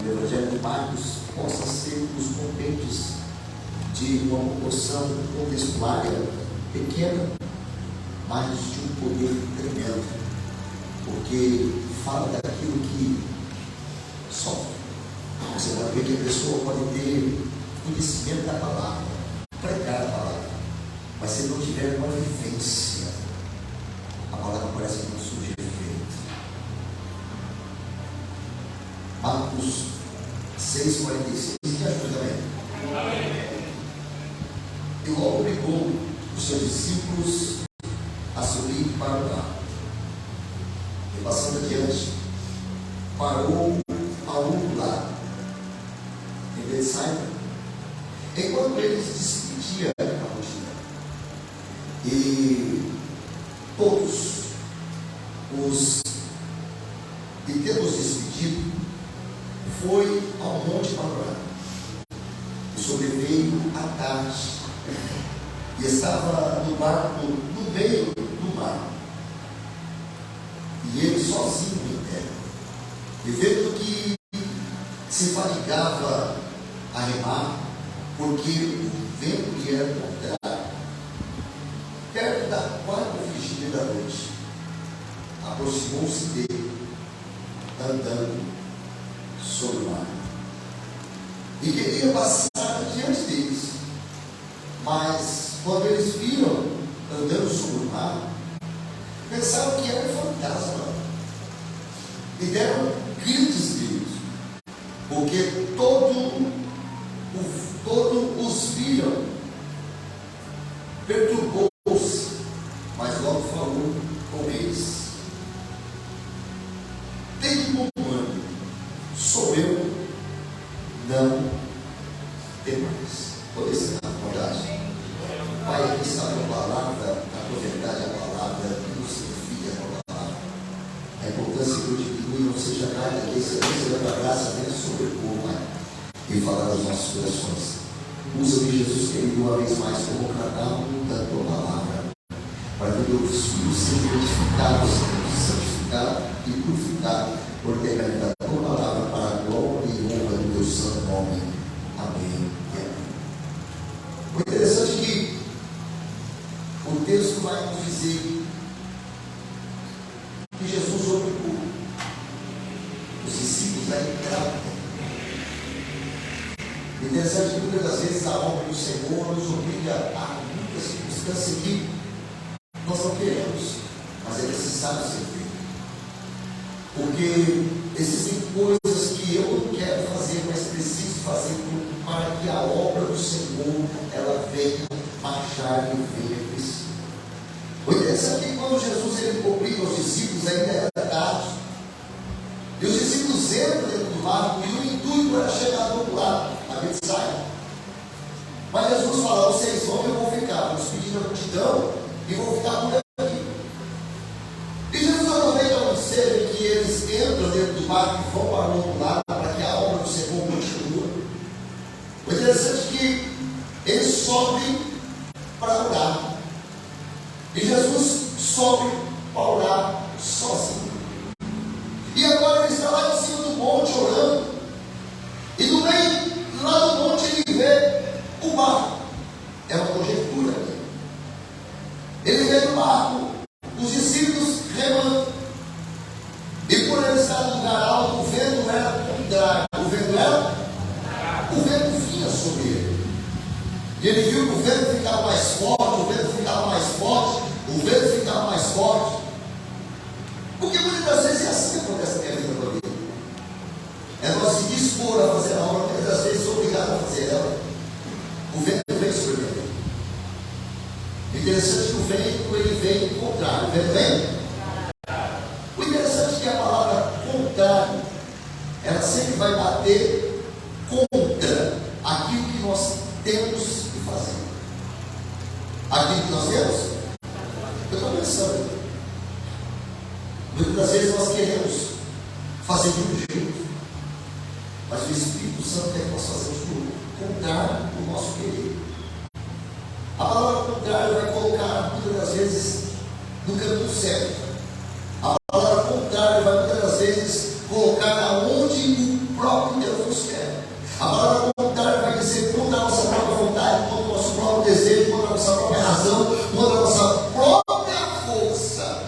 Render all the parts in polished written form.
o Evangelho de Marcos possa ser os contentes de uma proporção contextuária pequena, mas de um poder tremendo, porque fala daquilo que sofre. Você vai ver que a pessoa pode ter conhecimento da palavra, pregar a palavra, mas se não tiver uma vivência, a palavra parece que não surge efeito. Marcos 6,46, que ajuda também. E logo obrigou os seus discípulos a subir para o mar. E passando adiante, parou a um lado, em Betsaida, enquanto ele se despedia da multidão. E todos que tendo se despedido, foi ao monte para orar. E sobreveio a tarde, e estava no barco no meio do mar, e ele sozinho em terra. E vendo que se fatigava a remar, porque o vento lhe era contrário, perto da quarta vigília da noite, aproximou-se dele, andando sobre o mar, e queria passar diante deles. Mas quando eles viram andando sobre o mar, pensaram que era um fantasma, e deram grandes gritos, porque todos os viram. Perturbou-se, mas logo falou com eles: tem comando, sou eu, não temais. Poder ser na verdade. Pai, aqui está a tua palavra, a tua verdade, a palavra, que nos significa a palavra. A importância que eu diminui não seja nada, que excelência da tua graça venha sobre o povo, Pai, e falar aos nossos corações. Usa-me, Jesus querido, uma vez mais como canal da tua palavra, para que o teu filho seja edificado, santificado e purificado por ter realidade da tua palavra, para a glória e honra do teu santo nome. Amém e amém. O interessante é que o texto vai nos dizer que Jesus obrigou os discípulos a entrar. O interessante é que muitas das vezes a obra do Senhor nos obriga a muitas circunstâncias que nós não queremos, mas é necessário ser feito. Porque existem coisas que eu não quero fazer, mas preciso fazer para que a obra do Senhor ela venha marchar e venha crescer. O interessante é que quando Jesus ele obriga os discípulos, ainda era tarde, e os discípulos entram dentro do barco, e o intuito era chegar do outro lado, a Betsaida. Mas Jesus fala: vocês vão e eu vou ficar, vou despedir da multidão e vou ficar por aqui. E Jesus aproveita o ensejo em que eles entram dentro do barco e vão para o outro lado, para que a obra do Senhor continue. O interessante é que eles sobem para orar. E Jesus sobe para orar sozinho. E agora ele está lá em cima do monte orando. E no meio, lá no monte, ele vê o barco. É uma conjectura aqui. Ele vê no barco os discípulos remando. E por ele estar no lugar alto, o vento era contrário. O vento vinha sobre ele. E ele viu que o vento ficava mais forte, o vento ficava mais forte, o vento ficava mais forte. Porque muitas vezes é assim que acontece na minha vida, na vida. É nós se dispor a fazer a obra, muitas vezes obrigado a fazer ela. O vento vem sobre ele. O interessante é que o vento ele vem contrário. O vento vem. O interessante é que a palavra contrário, ela sempre vai bater contra aquilo que nós temos que fazer. Aquilo que nós temos. Eu estou pensando. Muitas vezes nós queremos fazer de um jeito, mas o Espírito Santo quer que nós façamos do contrário do nosso querer. A palavra contrário vai colocar muitas das vezes no caminho certo. A palavra contrário vai muitas das vezes colocar aonde o próprio Deus A palavra contrária vai dizer contra a nossa própria vontade, contra o nosso próprio desejo, contra a nossa própria razão, contra a nossa própria força.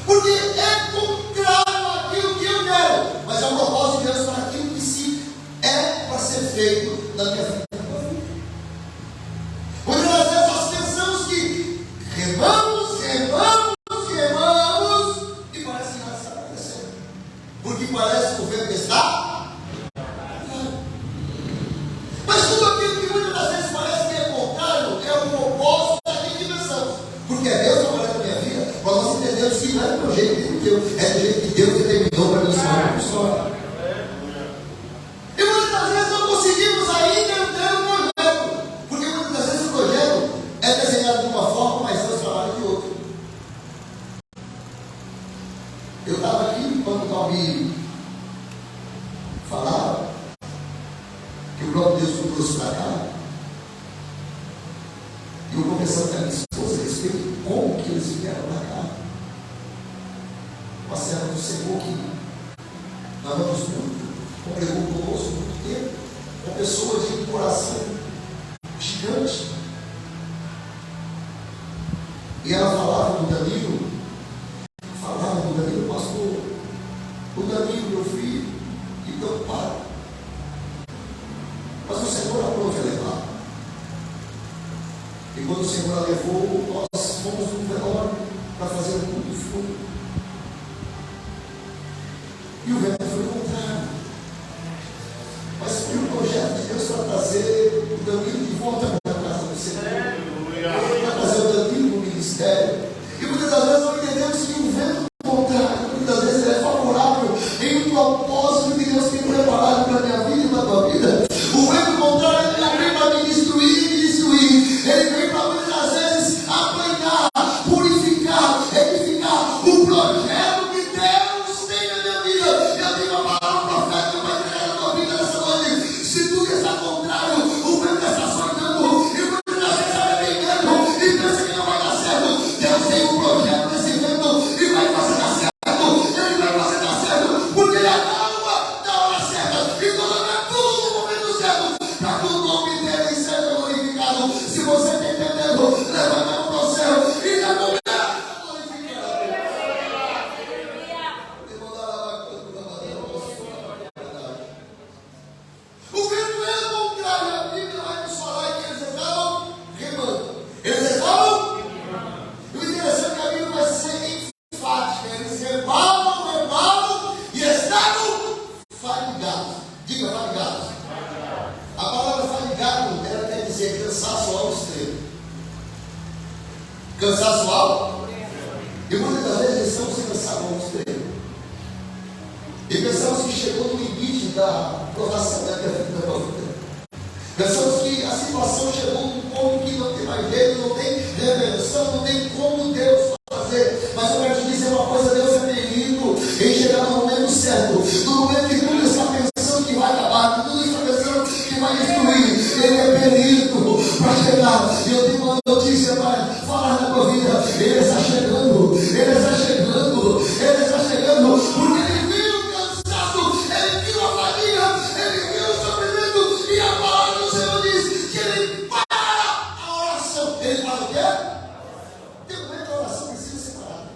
Porque é contrário àquilo que eu quero, mas é o propósito de Deus para aquilo que se é para ser feito na minha vida. Muitas das vezes nós pensamos que remamos e parece que nada está acontecendo, porque parece que o vento está, mas tudo aquilo que muitas das vezes parece que é contrário é o propósito daquilo que pensamos, porque é Deus trabalhando na minha vida, para nós entendemos que não é do jeito que Deus, é do jeito que Deus determinou para nos fazer história. E muitas das vezes não conseguimos ainda entender o projeto, porque muitas das vezes o projeto é desenhado de uma forma, mas Deus trabalha de outra. Eu estava aqui quando o Talmir falava que o próprio Deus me trouxe para cá, e eu conversando com a minha esposa a respeito de como que eles vieram para cá. Uma serva do Senhor que nós vamos muito, congregou conosco muito tempo, uma pessoa de coração gigante. E ela falava do Danilo, pastor, o Danilo, meu filho, então para. Mas o Senhor aprove a levar. E quando o Senhor a levou, nós fomos no velório para fazer um culto de fundo. E o vento foi contrário. Mas foi um projeto de Deus para trazer o Danilo de volta para a casa do Senhor. Para trazer o Danilo no ministério. E muitas das vezes nós entendemos que o vento contrário, muitas vezes ele é favorável em um propósito que Deus tem preparado para a minha vida e para a tua vida. O vento contrário ele vem para me destruir. Ele vem para muitas das vezes apanhar, purificar, edificar o projeto que Deus tem na minha vida. Eu tenho uma palavra profética para entregar na tua vida nessa noite. Se tudo está contrário, o vento está soprando e muitas das vezes está arrependendo e pensa que não vai dar certo. Deus tem um projeto nesse vento e vai fazer dar certo. Ele vai fazer dar certo porque ele acalma na hora certa e coloca tudo no momento certo para que o nome dele seja glorificado. Se você está entendendo, levanta a mão para o céu e dá glória. O vento é contrário. A Bíblia vai nos falar que eles estavam remando. Eles estavam. E o interessante é que a Bíblia vai ser enfática. Eles remavam e estavam fadigados. Diga fadigados. A palavra fadigado, ela quer dizer cansaço ao extremo. Cansaço ao? E muitas das vezes estamos cansados ao extremo. E pensamos que chegou no limite da provação da minha vida, da tua vida. Pensamos que a situação chegou num ponto que não tem mais jeito, não tem revelação, não tem como Deus fazer. Mas eu quero te dizer uma coisa: Deus é perito em chegar no momento certo. No momento que tudo está pensando que vai acabar, que tudo está pensando que vai destruir, Ele é perito para chegar. E eu tenho uma notícia para falar na tua vida: Ele está chegando, Ele está chegando, Ele está chegando, porque Ele viu o cansaço, Ele viu a fadiga, Ele viu o sofrimento, e a palavra do Senhor diz que Ele para a oração. Ele para o quê? Tem um momento que a oração precisa ser parada.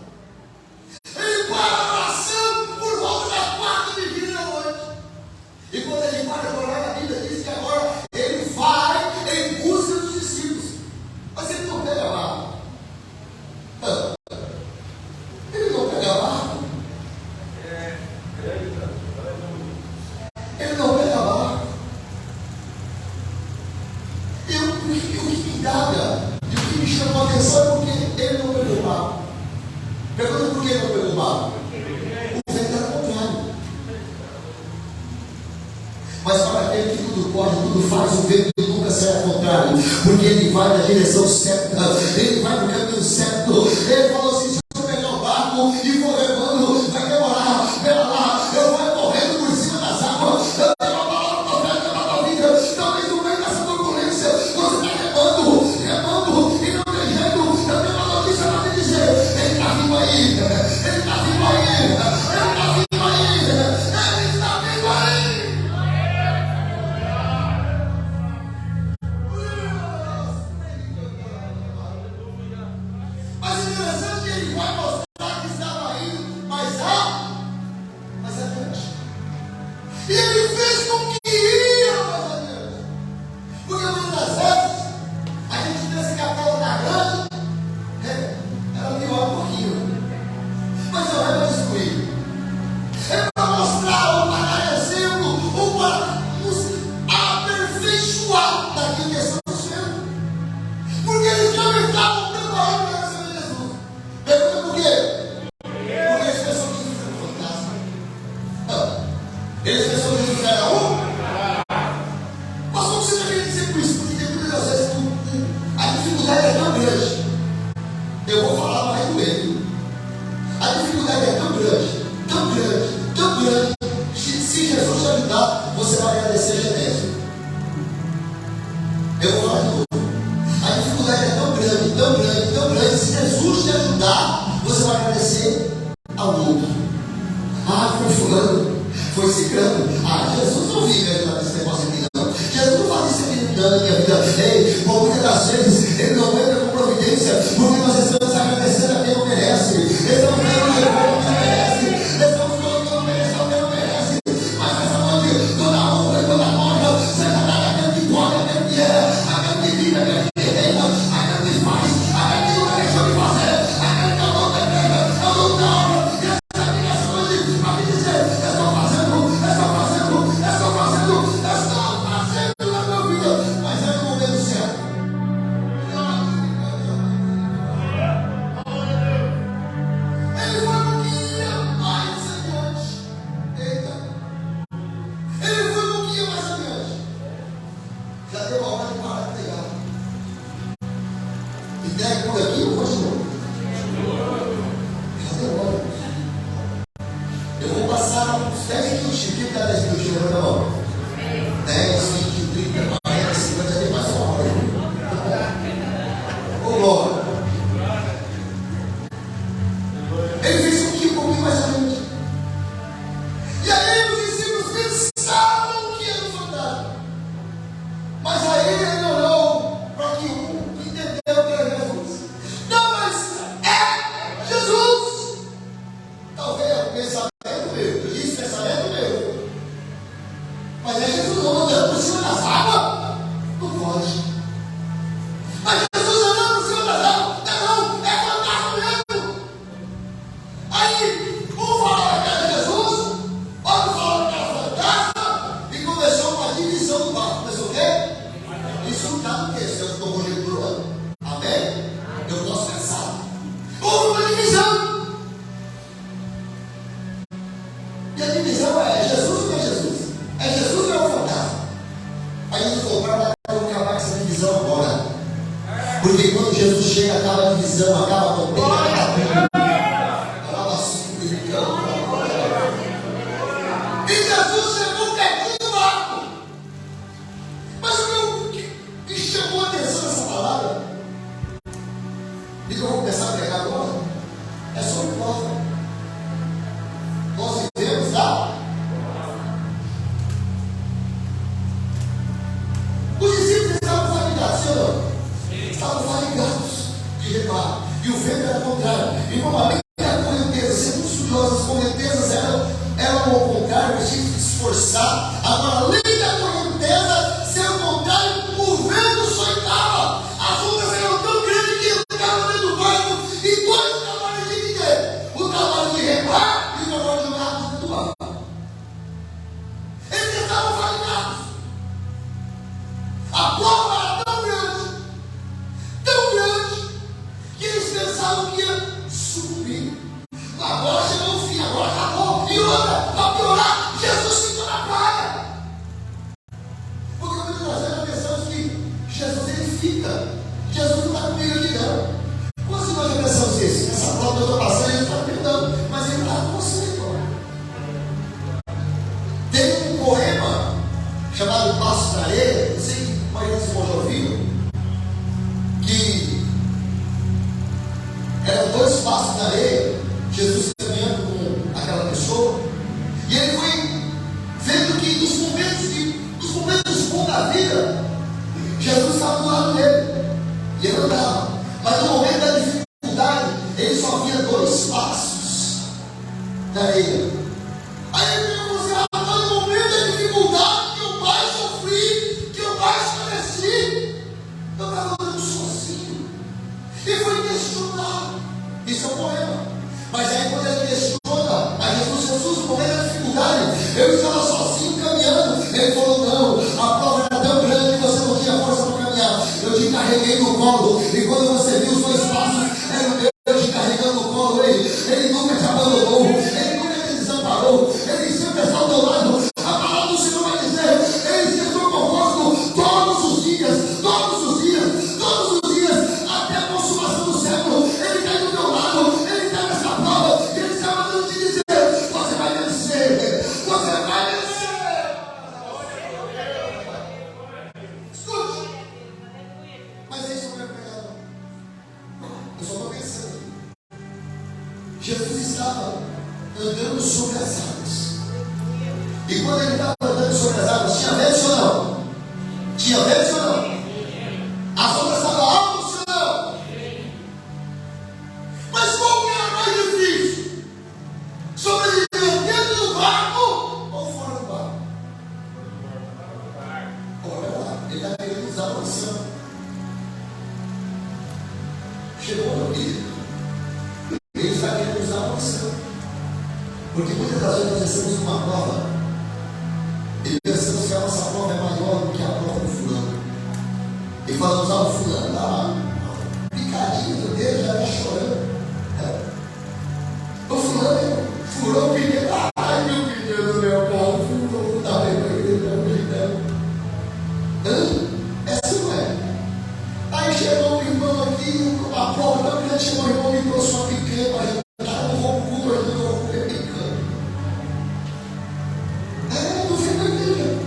Ele para a oração por volta da quarta vigília da noite. E quando ele para de orar, a Bíblia diz que agora ele vai em busca dos discípulos. Mas ele não pega barco. Ele não pega barco. Ele não pega barco. E o que me indaga e o que me chamou a atenção é porque ele não pegou barco. Pergunta por que ele não pegou barco? O vento era contrário. Mas para aquele que tudo pode, tudo faz, o vento nunca será contrário, porque ele vai na direção certa, ele vai no caminho certo. Ele falou assim: se eu pegar o barco e for remando, vai demorar, pera lá, eu vou correndo por cima das águas. Eu tenho uma palavra profética para a tua vida. Talvez no meio dessa turbulência você está remando, e não tem jeito. Eu tenho uma notícia para te dizer: ele está vivo aí, ele está vivo aí, ele está vivo aí, ele está vivo aí. Eles pensam que Jesus era um. Mas como você está querendo dizer por isso? Porque muitas vezes a dificuldade é tão grande. Eu vou falar mais do ele. A dificuldade é tão grande, tão grande, tão grande. Se Jesus te ajudar, você vai agradecer Genésio. Eu vou falar de novo. A dificuldade é tão grande, tão grande, tão grande. Se Jesus te ajudar, você vai agradecer ao outro. Ah, foi fulano, foi ciclano. Ah, Jesus não vive ajudar esse negócio aqui, não. Jesus não faz isso aqui na minha vida. Ei, por muitas das vezes, Ele não entra com providência, porque nós estamos agradecendo a quem não merece. Estamos dando a quem não merece. Estamos dando a quem não merece, a quem não merece. Mas nessa noite, toda a honra e toda a glória seja dada àquele que pode, àquele que é, àquele que vive, àquele que reina, àquele que faz, àquele que não deixou de fazer, aquele que é o dono da igreja, é o dono da obra. E essa aqui nessa noite, para me dizer, estou fazendo na minha vida, mas é no momento certo. Ele foi um guia mais adiante. Eita. Ele foi um guia mais adiante. Já deu a hora de parar de pegar. Entrega por aqui ou continua? Já deu a hora. Eu vou passar uns 10 minutos. Quem dá 10 minutos? Levanta a mão. 10, 20, 30, 40, 50, já tem mais uma hora. Ô, glória. Ele fez um pouquinho mais adiante. E aí os discípulos pensavam que era um fantasma. Mas aí ele olhou para que um entendeu que era Jesus. Não, mas é Jesus. Talvez é o pensamento meu. Eu disse pensamento meu. Mas é Jesus andando por cima das águas? Não pode. Mas Jesus andando por cima das águas? Não, é fantasma mesmo. Aí, um falava que era Jesus, outro falava que era fantasma, e começou uma divisão do barco. Começou o quê? Isso não está no texto, eu estou conjecturando. Amém? Eu posso pensar. Houve uma divisão. E a divisão é Jesus ou não é Jesus? É Jesus ou é o fantasma? Aí ele falou, para acabar essa divisão agora. Porque quando Jesus chega, acaba a divisão, acaba a completamente. E Jesus chegou pertinho do barco. Mas o que me chamou a atenção nessa palavra, e que eu vou começar a pregar agora, é sobre prova. Nós vivemos, tá? Os discípulos estavam fadigados, sim ou não? Estavam fadigados de remar. E o vento era contrário. E uma linha correnteza, segundo estudiosos, as correntezas eram ao contrário, a gente se esforçar. Agora, além da correnteza ser ao contrário, o vento soitava. As ondas eram tão grandes que entravam dentro do barco. E dois trabalhos de viver: o trabalho de remar e o trabalho de jogar dentro do barco. Eles estavam fadigados. A prova era tão grande, que eles pensavam que ia subir. Agora chegou o fim, agora acabou. E outra, para piorar, Jesus ficou na praia. Porque muitas das vezes nós pensamos que Jesus ele fica. Jesus não está comigo aqui não. Quando nós pensamos isso? Nessa prova que eu estou passando, ele está perguntando, mas ele está com você, irmão. Tem um poema chamado Passos na Areia, não sei se a maioria dos irmãos já ouviram, que eram 2 passos na areia, Jesus caminhando com aquela pessoa, e ele foi vendo que nos momentos bons da vida, Jesus estava do lado dele, e ele andava, mas no momento da dificuldade, ele só via 2 passos na areia. Aí ele perguntou assim: no momento da dificuldade que eu mais sofri, que eu mais padeci, eu estava andando sozinho. E foi questionar. Isso é um poema. Mas aí quando ele questiona a Jesus, no momento da dificuldade, eu estava sozinho caminhando. Ele falou: não, a prova era tão grande que você não tinha força para caminhar. Eu te carreguei no colo. E quando você viu os 2 passos, era o Deus te carregando no colo. Ele nunca te abandonou. Ele nunca te desamparou. Ele sempre está ao teu lado. andando sobre as águas. E quando ele estava andando sobre as águas, tinha vento ou não? Tinha vento ou não? As ondas estavam altas ou não? Mas qual que era mais difícil? Sobreviver dentro do barco ou fora do barco? Olha lá, ele está querendo usar o oceano. Chegou, meu querido. Ele está querendo usar o oceano. Porque muitas das vezes nós recebemos uma prova e pensamos que a nossa prova é maior do que a prova do fulano. E falamos, o fulano está lá, picadinho dele, já está chorando. O fulano furou o pneu. Ai, meu pneu do meu carro furou. Está bem para ele, é assim, não é? Aí chegou o irmão aqui, a prova da mulher chegou o irmão e trouxe uma picanha para a gente. Não vou comer, não vou comer picanha. Não fica entendendo.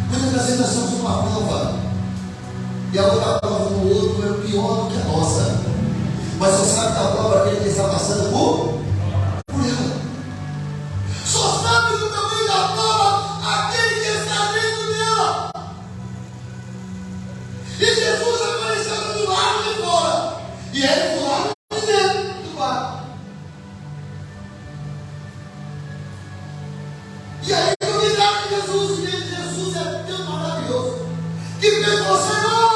Muitas das vezes nós somos uma prova e a outra prova no outro é pior do que a nossa. Mas só sabe da prova aquele que está passando por ela. Só sabe do tamanho da prova aquele que está dentro dela. E Jesus apareceu do lado de fora e ele do lado de dentro do barco. E aí eu me lembro de Jesus, e Jesus é tão maravilhoso que pensou, Senhor,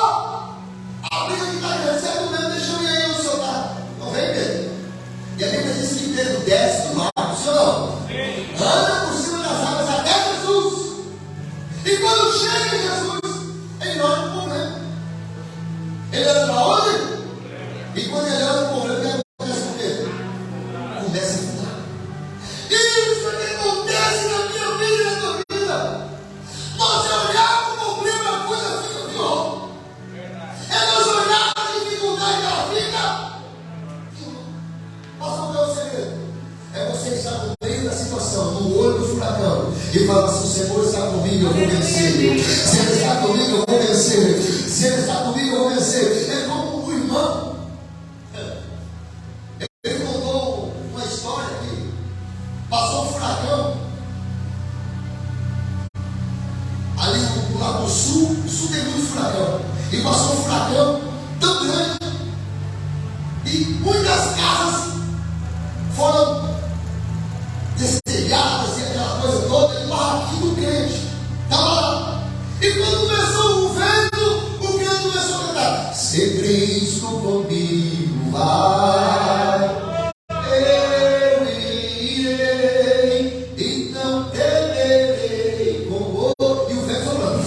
a briga que está crescendo mesmo, deixa eu ir aí no seu lado. Não vem mesmo. E a Bíblia diz que Pedro desce do barco, sim ou não? Anda por cima das águas até Jesus. E quando chega em Jesus, ele olha para o problema. Ele olha para onde? E quando ele olha para o problema, ele acontece com ele. Começa a afundar. Isso é que acontece na minha vida e na tua vida. Nós olhar para o problema, a coisa fica pior. É nós olhar para a dificuldade da vida. Posso contar um segredo? É você estar no meio da situação, no olho do furacão, e falar assim: o Senhor está comigo, eu vou vencer. Se Ele está comigo, eu vou vencer. Se Ele está comigo, eu vou vencer. É como o irmão. Ele contou uma história que passou um furacão ali no lado do sul. O sul tem muito furacão. E passou um furacão tão grande. E muitas casas foram destelhadas e aquela coisa toda. E o barraquinho do crente estava lá. E quando começou o vento começou a cantar: se Cristo comigo vai, eu irei, então temerei com o outro. E o vento soprando,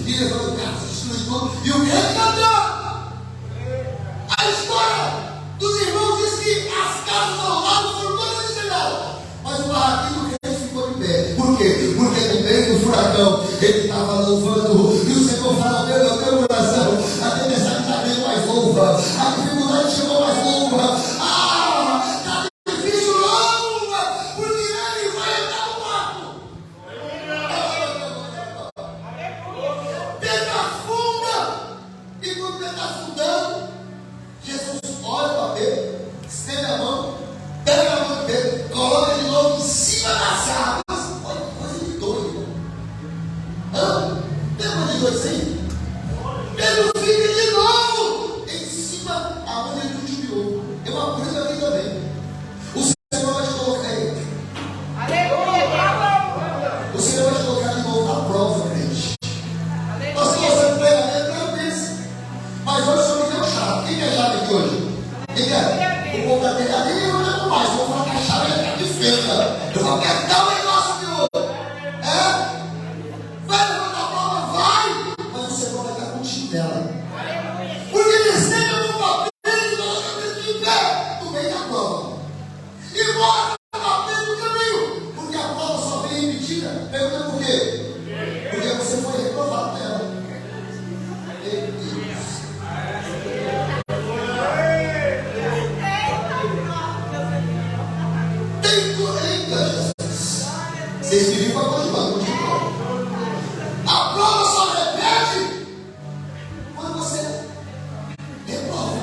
e levando casas, destruindo tudo. E o crente cantando. A história dos irmãos diz que as casas ao lado foram todas destelhadas, mas o barraquinho do crente ficou de pé. Por quê? Porque no meio do furacão ele estava louvando. E o Senhor fala: meu coração, a tempestade está bem mais louva, a dificuldade chegou mais louva. Está difícil, louva, porque Ele vai entrar no barco. Pedro afunda. E quando Pedro está afundando, Jesus olha para Pedro, estende a mão, pega a mão de Pedro, coloca de novo em cima das águas. Olha que coisa de doido. Tem uma de dois aí? Pedro fica de novo em cima aonde ele judiou. Eu aprendo aqui também. O Senhor vai te colocar aí. O Senhor vai te colocar de novo na prova, gente. Pastor, você prega, eu penso. Mas hoje o Senhor me deu chave. Quem quer chave aqui hoje? Quem quer? O povo da telhada, eu não lembro mais. Vou falar que a chave é de feita. Eu vou pegar o negócio aqui hoje. Vai levantar a prova, vai. Mas o Senhor vai estar contigo nela. Porque Ele sempre no papel de nós de pé no meio da prova. E mostra o papel do caminho. Porque a prova só vem repetida. Pergunta por quê? Porque você foi reprovado nela. Tem colega, Jesus. Vocês pediram para continuar. A prova só repete quando você reprova.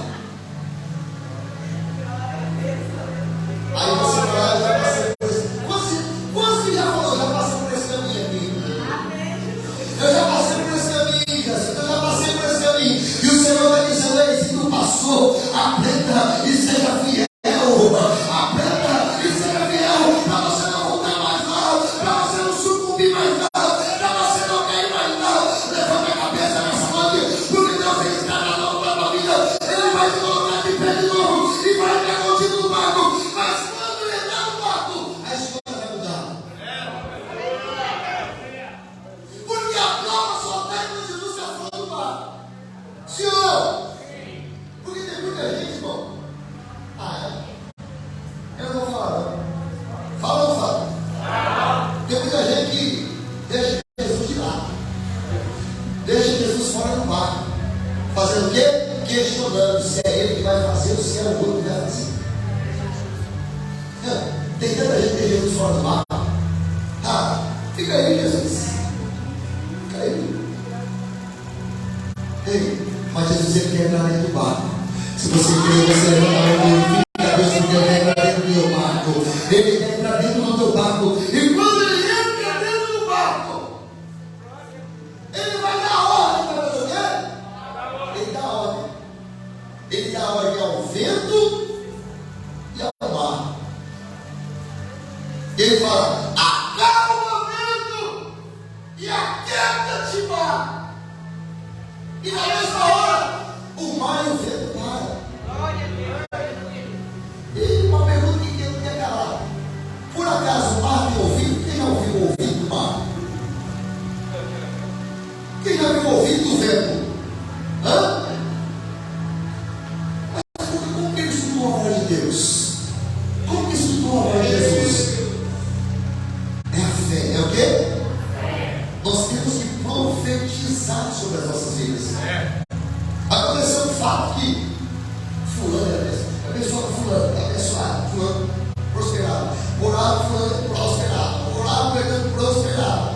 Tem tanta gente que tem Jesus fora do mar. Fica aí, Jesus. Fica aí. Ei, mas Jesus ele quer entrar dentro do barco. Se você quer, você levanta a mão e fica. Deus quer entrar dentro do teu barco. Ele quer entrar dentro do teu barco. E quando ele entra dentro do barco, ele vai dar ordem para você. Ele dá ordem. Ele dá ordem ao vento e ao mar. Ele fala: acalma o vento e aquieta-te, mar. E na mesma hora, o mar e o vento param. E uma pergunta que eu não quer calar: por acaso o mar tem ouvido? Quem já ouviu o ouvido do mar? Quem já viu o ouvido do vento? Mas como que ele estudou a voz de Deus? Como que estudou a voz de Jesus? É a fé. É o quê? Nós temos que profetizar sobre as nossas vidas. Aconteceu um fato que fulano é abençoado, fulano é abençoado, fulano prosperado, orado, fulano prosperado, orado, pegando prosperado,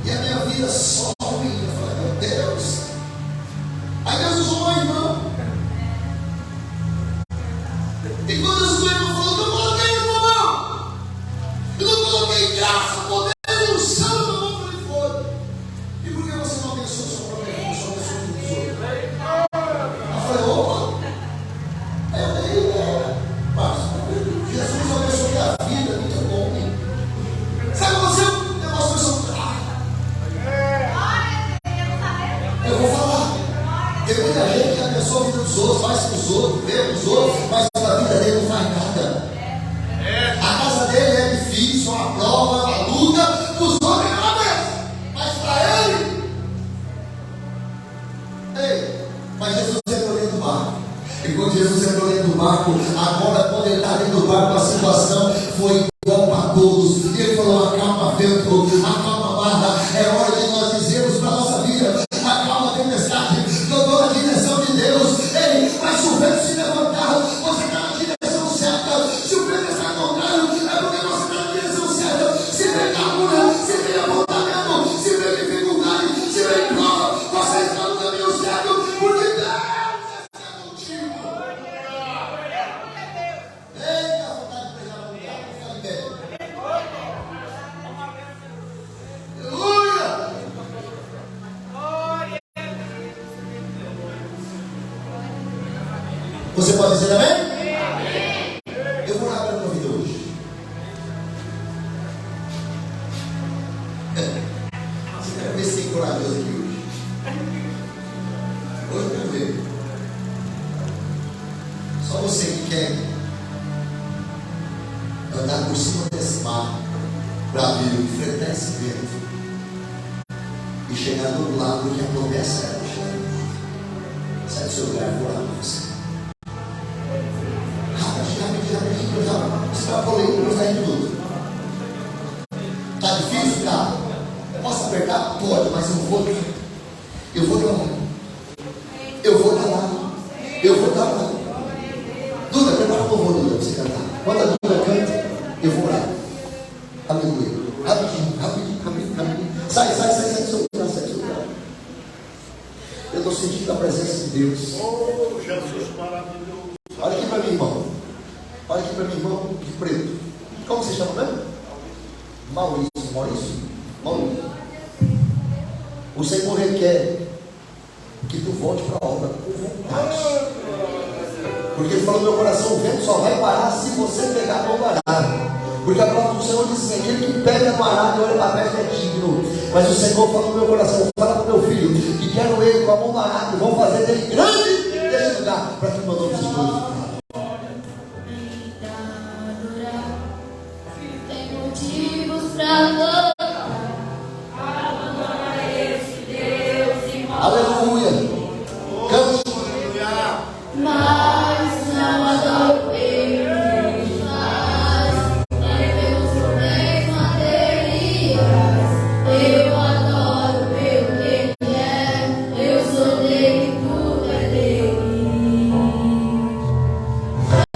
e a minha vida só ruim. Eu falei: meu Deus. Aí Deus usou uma irmã, e quando Deus usou a irmã, falou: eu coloquei irmã, não, eu não coloquei graça, poder e unção na mão do ele foi. E por que você não abençoa sua própria irmã, só abençoa os outros? Eu falei: opa, Jesus abençoou minha vida, muito bom, hein? Sabe você, o negócio foi eu vou falar. Tem muita gente que abençoa a vida dos outros, faz com os outros, vê com os outros, mas a vida dele não faz nada. A casa dele é difícil, uma prova, uma luta, os outros não abençoam, mas para ele. Ei, mas Jesus entrou dentro do barco. E quando Jesus entrou dentro do barco, agora quando ele está dentro do barco, a situação foi igual para todos. E ele falou: acalma vento, acalma barra. É hora de nós dizermos para a nossa vida: acalma a tempestade, eu estou na direção de Deus. Ei, mas se o vento se levantar, você está na direção certa. Se o vento está contrário, é porque você está na direção certa. Se vem calma, se vem apontamento, se vem dificuldade, se vem prova, você está no caminho certo, porque Deus está contigo. Eita, vontade de pregar no lugar, fica de pé. Aleluia! Você pode dizer amém? Eu vou orar para a tua vida hoje. Você quer ver se tem corajoso aqui hoje? Hoje eu quero ver. Só você que quer andar por cima desse mar para vir enfrentar esse vento e chegar do outro lado que a promessa é deixar. Sai do seu lugar, vou orar para você. Eu já extrapolei para sair de tudo. Está difícil? Tá. Posso apertar? Pode, mas eu vou dar lá. Eu vou dar lá. Duda, prepara o louvor, Duda, para você cantar. Quando a Duda canta, eu vou orar. Aleluia. Rapidinho. Sai do seu lugar, Eu estou sentindo a presença de Deus. Oh, Jesus maravilhoso. Olha aqui para mim, irmão. Olha aqui para mim, irmão de preto. Como você chama mesmo? Maurício. O Senhor requer que tu volte para a obra com vontade. Porque ele falou no meu coração: o vento só vai parar se você pegar a mão do arado. Porque a palavra do Senhor diz assim: aquele que pega no arado e olha para perto é digno. Mas o Senhor falou no meu coração: fala para o meu filho que quero ele com a mão do arado e vão fazer dele grande nesse lugar, para que o meu nome seja glorificado. Aleluia. Cante. Mas não adoro ele, mas devemos também materiais. Eu adoro pelo que ele é, eu sou dele, tudo é dele.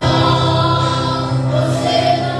Não, você não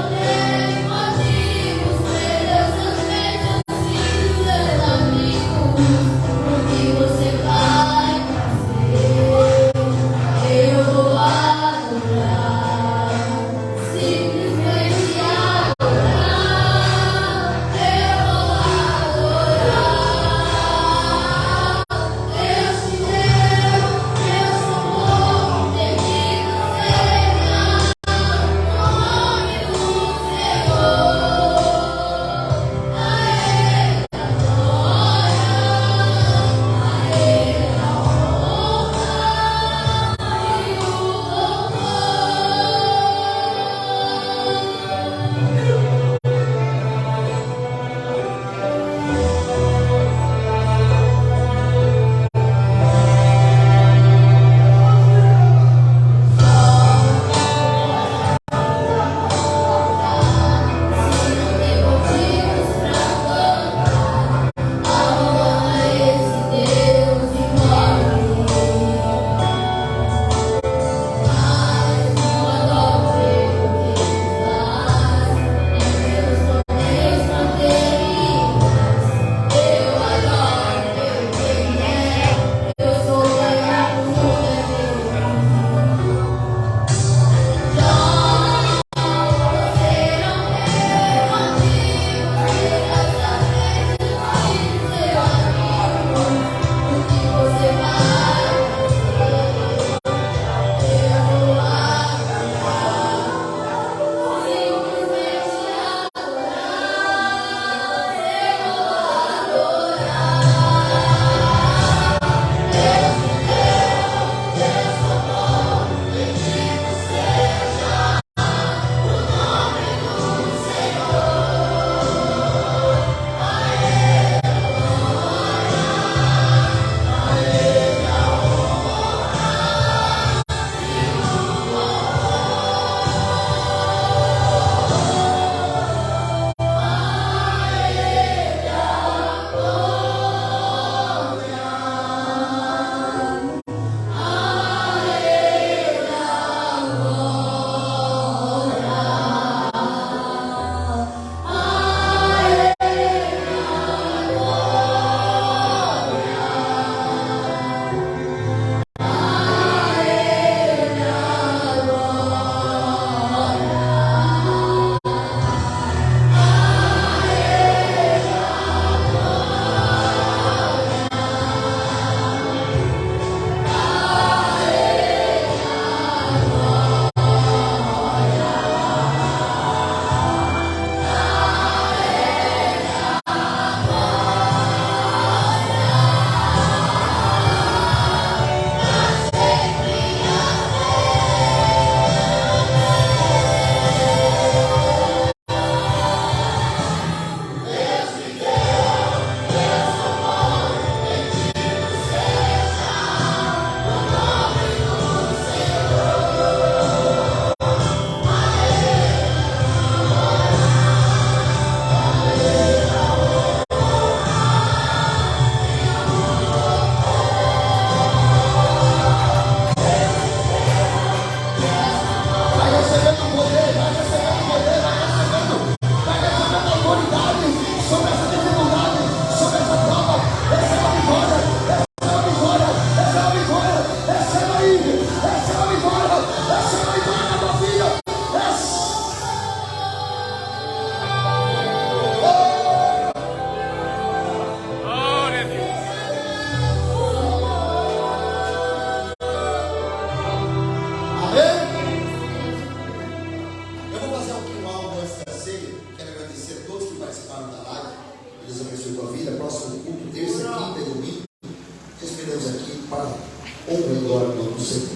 você